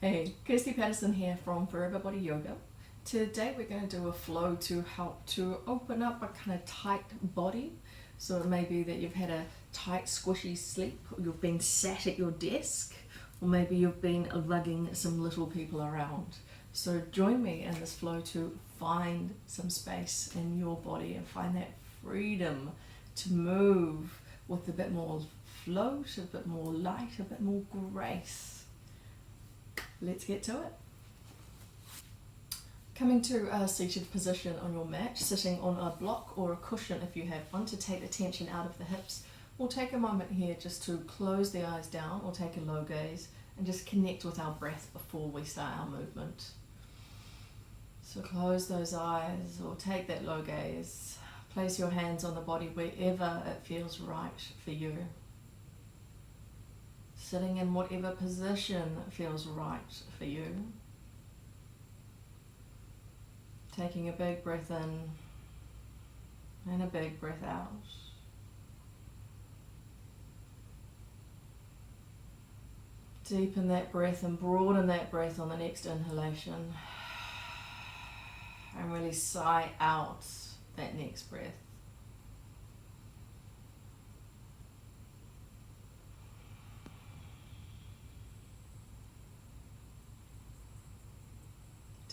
Hey, Kirsti Patterson here from Forever Body Yoga. Today we're going to do a flow to help to open up a kind of tight body. So it may be that you've had a tight, squishy sleep, or you've been sat at your desk, or maybe you've been lugging some little people around. So join me in this flow to find some space in your body and find that freedom to move with a bit more float, a bit more light, a bit more grace. Let's get to it. Coming to a seated position on your mat, sitting on a block or a cushion if you have one, to take the tension out of the hips. We'll take a moment here just to close the eyes down or take a low gaze and just connect with our breath before we start our movement. So close those eyes or take that low gaze. Place your hands on the body wherever it feels right for you. Sitting in whatever position feels right for you. Taking a big breath in and a big breath out. Deepen that breath and broaden that breath on the next inhalation. And really sigh out that next breath.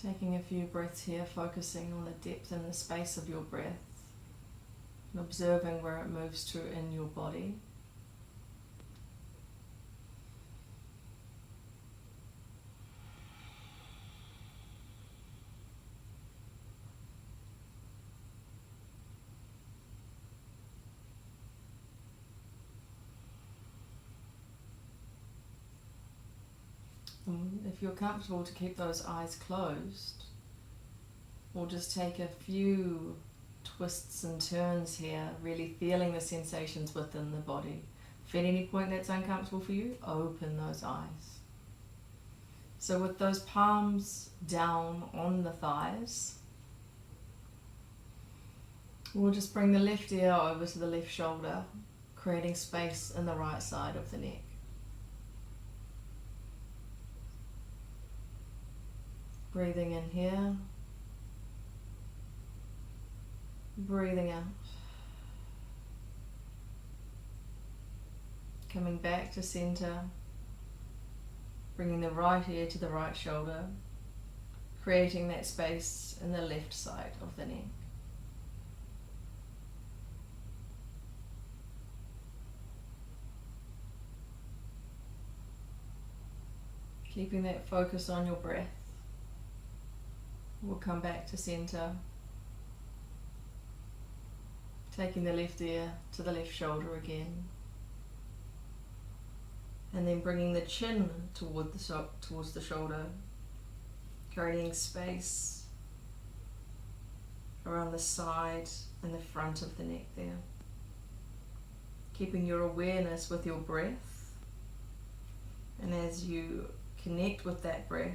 Taking a few breaths here, focusing on the depth and the space of your breath and observing where it moves to in your body. If you're comfortable to keep those eyes closed, we'll just take a few twists and turns here, really feeling the sensations within the body. If at any point that's uncomfortable for you, open those eyes. So with those palms down on the thighs, we'll just bring the left ear over to the left shoulder, creating space in the right side of the neck. Breathing in here, breathing out. Coming back to center, bringing the right ear to the right shoulder, creating that space in the left side of the neck. Keeping that focus on your breath. We'll come back to center, taking the left ear to the left shoulder again, and then bringing the chin towards the shoulder, creating space around the side and the front of the neck there. Keeping your awareness with your breath, and as you connect with that breath,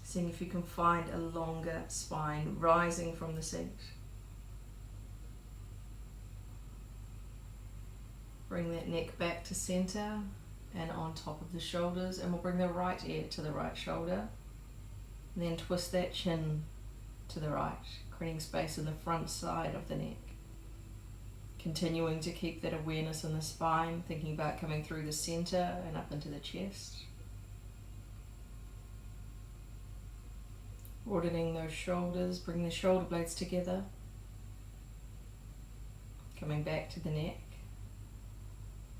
seeing if you can find a longer spine rising from the seat. Bring that neck back to center and on top of the shoulders, and we'll bring the right ear to the right shoulder. And then twist that chin to the right, creating space in the front side of the neck. Continuing to keep that awareness in the spine, thinking about coming through the center and up into the chest. Broadening those shoulders, bring the shoulder blades together. Coming back to the neck.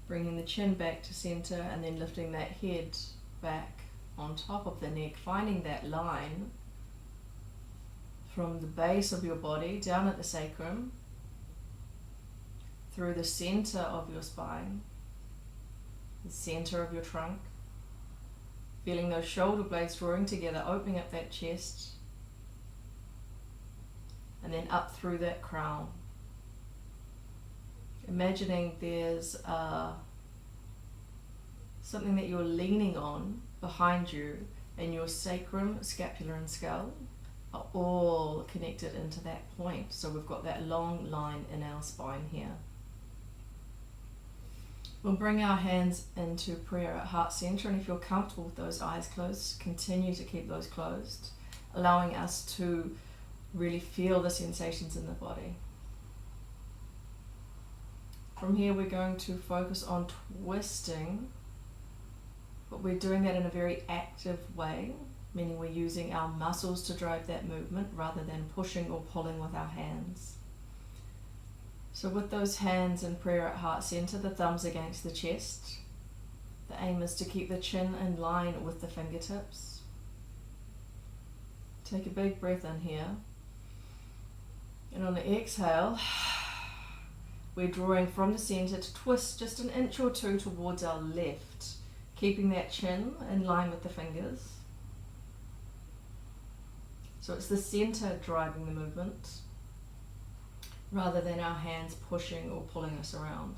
Bringing the chin back to center and then lifting that head back on top of the neck. Finding that line from the base of your body down at the sacrum through the center of your spine, the center of your trunk. Feeling those shoulder blades drawing together, opening up that chest, and then up through that crown. Imagining there's something that you're leaning on behind you, and your sacrum, scapula and skull are all connected into that point. So we've got that long line in our spine here. We'll bring our hands into prayer at heart center, and if you're comfortable with those eyes closed, continue to keep those closed, allowing us to really feel the sensations in the body. From here we're going to focus on twisting, but we're doing that in a very active way, meaning we're using our muscles to drive that movement rather than pushing or pulling with our hands. So with those hands in prayer at heart center, the thumbs against the chest, the aim is to keep the chin in line with the fingertips. Take a big breath in here. And on the exhale, we're drawing from the center to twist just an inch or two towards our left, keeping that chin in line with the fingers. So it's the center driving the movement, rather than our hands pushing or pulling us around.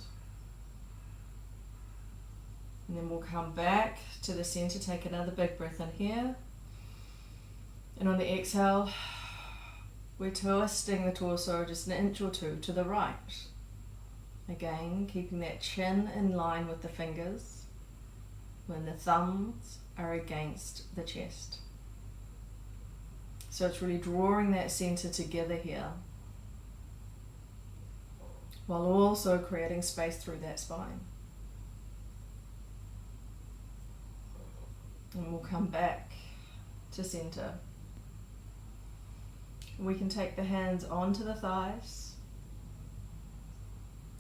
And then we'll come back to the center, take another big breath in here. And on the exhale, we're twisting the torso just an inch or two to the right. Again, keeping that chin in line with the fingers when the thumbs are against the chest. So it's really drawing that center together here, while also creating space through that spine. And we'll come back to center. We can take the hands onto the thighs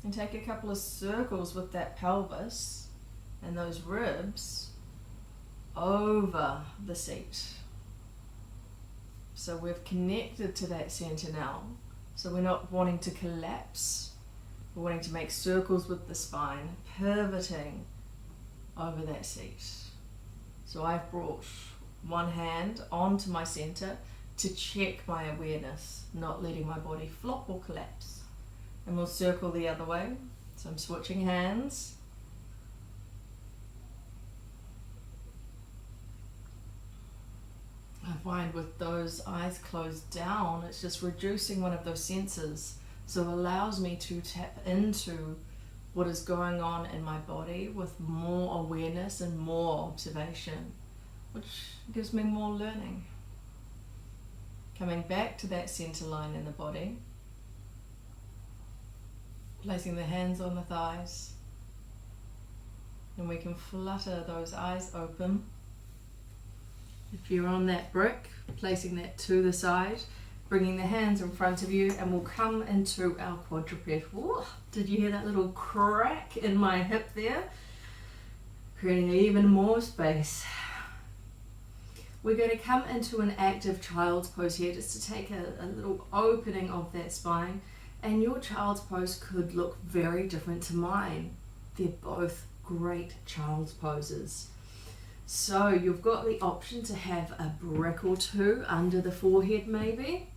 and take a couple of circles with that pelvis and those ribs over the seat. So we've connected to that center now. So we're not wanting to collapse. We're wanting to make circles with the spine, pivoting over that seat. So I've brought one hand onto my center to check my awareness, not letting my body flop or collapse. And we'll circle the other way. So I'm switching hands. I find with those eyes closed down, it's just reducing one of those senses. So it allows me to tap into what is going on in my body with more awareness and more observation, which gives me more learning. Coming back to that center line in the body, placing the hands on the thighs, and we can flutter those eyes open. If you're on that brick, placing that to the side, bringing the hands in front of you, and we'll come into our quadruped. Whoa, did you hear that little crack in my hip there? Creating even more space. We're going to come into an active child's pose here, just to take a little opening of that spine. And your child's pose could look very different to mine. They're both great child's poses. So you've got the option to have a brick or two under the forehead maybe.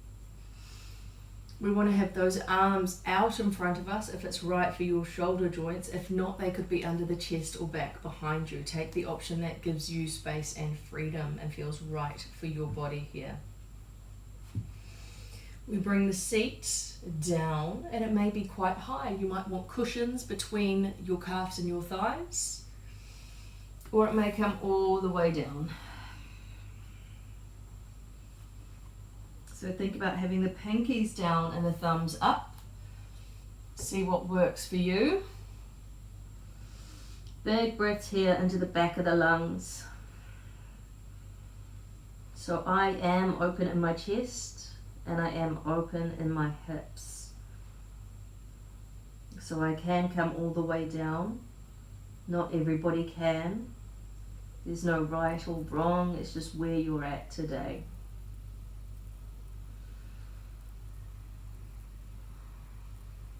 We want to have those arms out in front of us if it's right for your shoulder joints. If not, they could be under the chest or back behind you. Take the option that gives you space and freedom and feels right for your body here. We bring the seat down, and it may be quite high. You might want cushions between your calves and your thighs, or it may come all the way down. So think about having the pinkies down and the thumbs up. See what works for you. Big breaths here into the back of the lungs. So I am open in my chest and I am open in my hips. So I can come all the way down. Not everybody can. There's no right or wrong, it's just where you're at today.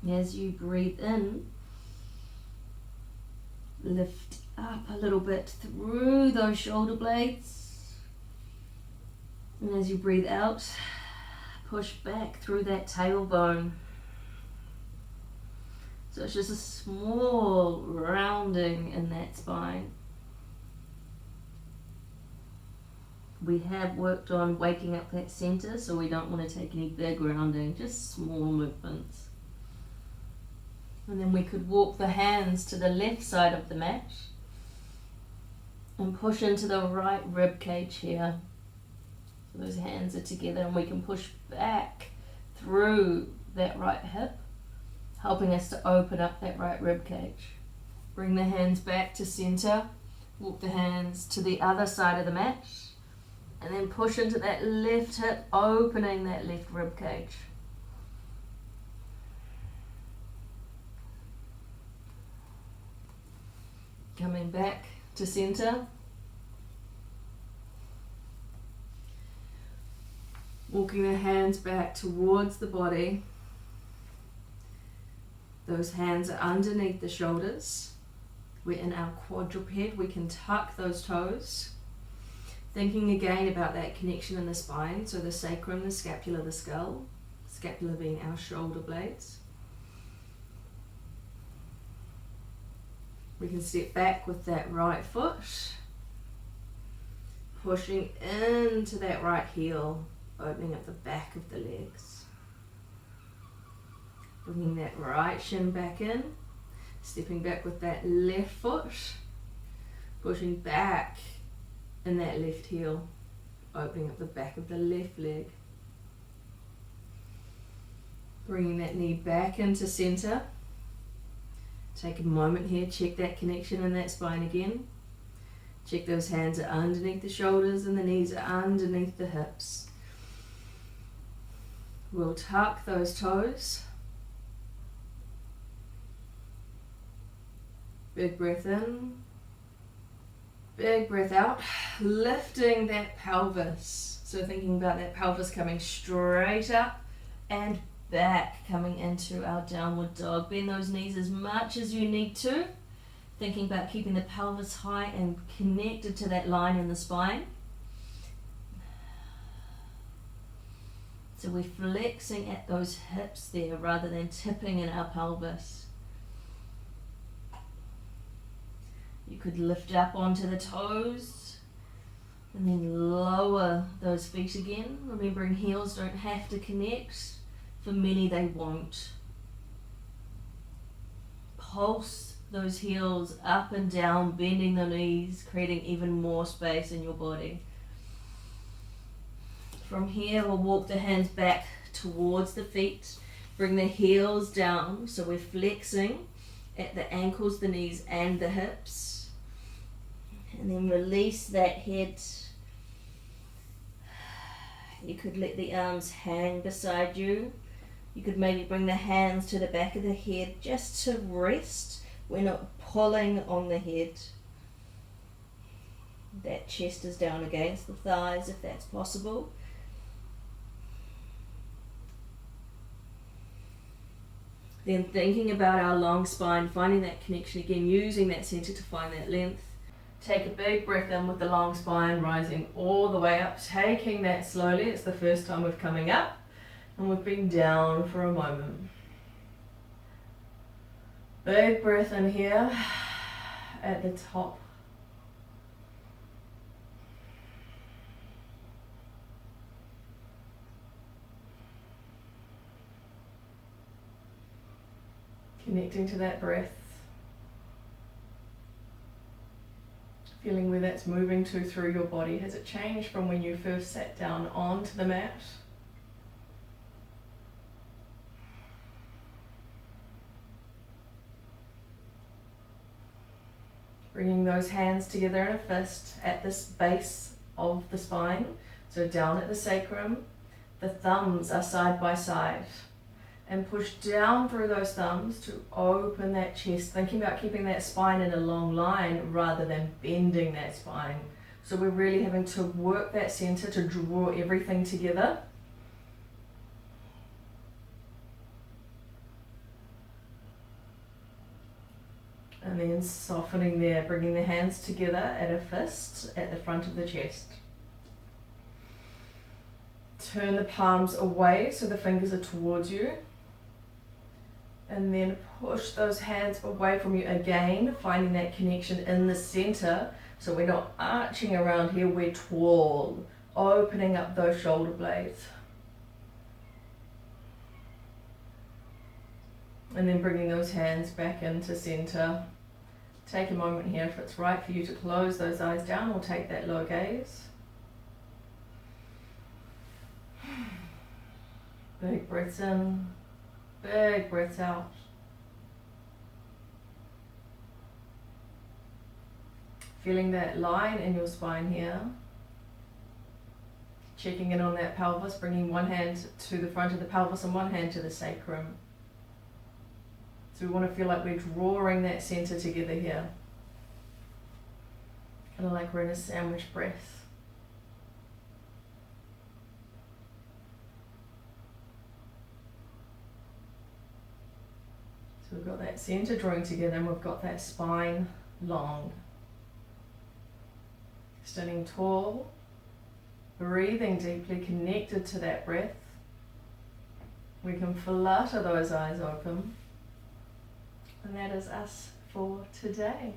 As you breathe in, lift up a little bit through those shoulder blades. And as you breathe out, push back through that tailbone. So it's just a small rounding in that spine. We have worked on waking up that center, so we don't want to take any big rounding, just small movements. And then we could walk the hands to the left side of the mat and push into the right rib cage here. So those hands are together and we can push back through that right hip, helping us to open up that right rib cage. Bring the hands back to center, walk the hands to the other side of the mat, and then push into that left hip, opening that left rib cage. Coming back to center. Walking the hands back towards the body. Those hands are underneath the shoulders. We're in our quadruped. We can tuck those toes. Thinking again about that connection in the spine. So the sacrum, the scapula, the skull. Scapula being our shoulder blades. We can step back with that right foot, pushing into that right heel, opening up the back of the legs. Bringing that right shin back in, stepping back with that left foot, pushing back in that left heel, opening up the back of the left leg. Bringing that knee back into center. Take a moment here, check that connection in that spine again. Check those hands are underneath the shoulders and the knees are underneath the hips. We'll tuck those toes. Big breath in. Big breath out. Lifting that pelvis. So thinking about that pelvis coming straight up and back, coming into our downward dog. Bend those knees as much as you need to. Thinking about keeping the pelvis high and connected to that line in the spine. So we're flexing at those hips there rather than tipping in our pelvis. You could lift up onto the toes and then lower those feet again. Remembering heels don't have to connect. For many, they won't. Pulse those heels up and down, bending the knees, creating even more space in your body. From here, we'll walk the hands back towards the feet. Bring the heels down, so we're flexing at the ankles, the knees, and the hips. And then release that head. You could let the arms hang beside you. You could maybe bring the hands to the back of the head just to rest. We're not pulling on the head. That chest is down against the thighs if that's possible. Then thinking about our long spine, finding that connection again, using that center to find that length. Take a big breath in with the long spine, rising all the way up, taking that slowly. It's the first time we're coming up. And we've been down for a moment. Big breath in here at the top. Connecting to that breath. Feeling where that's moving to through your body. Has it changed from when you first sat down onto the mat? Bringing those hands together in a fist at this base of the spine. So down at the sacrum, the thumbs are side by side. And push down through those thumbs to open that chest. Thinking about keeping that spine in a long line rather than bending that spine. So we're really having to work that center to draw everything together. And then softening there, bringing the hands together at a fist at the front of the chest. Turn the palms away so the fingers are towards you. And then push those hands away from you again, finding that connection in the center. So we're not arching around here, we're tall, opening up those shoulder blades. And then bringing those hands back into center. Take a moment here if it's right for you to close those eyes down or take that low gaze. Big breaths in, big breaths out. Feeling that line in your spine here. Checking in on that pelvis, bringing one hand to the front of the pelvis and one hand to the sacrum. So we want to feel like we're drawing that center together here. Kind of like we're in a sandwich breath. So we've got that center drawing together and we've got that spine long. Standing tall, breathing deeply, connected to that breath. We can flutter those eyes open. And that is us for today.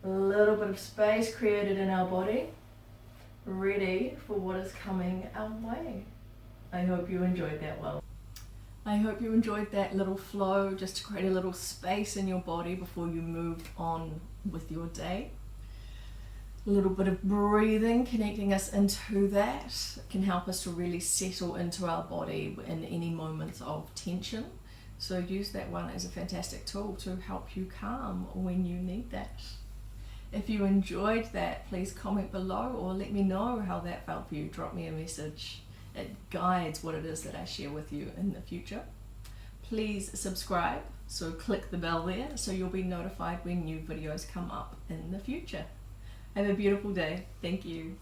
A little bit of space created in our body, ready for what is coming our way. I hope you enjoyed that well. I hope you enjoyed that little flow, just to create a little space in your body before you move on with your day. A little bit of breathing, connecting us into that, can help us to really settle into our body in any moments of tension. So use that one as a fantastic tool to help you calm when you need that. If you enjoyed that, please comment below or let me know how that felt for you. Drop me a message. It guides what it is that I share with you in the future. Please subscribe, so click the bell there so you'll be notified when new videos come up in the future. Have a beautiful day. Thank you.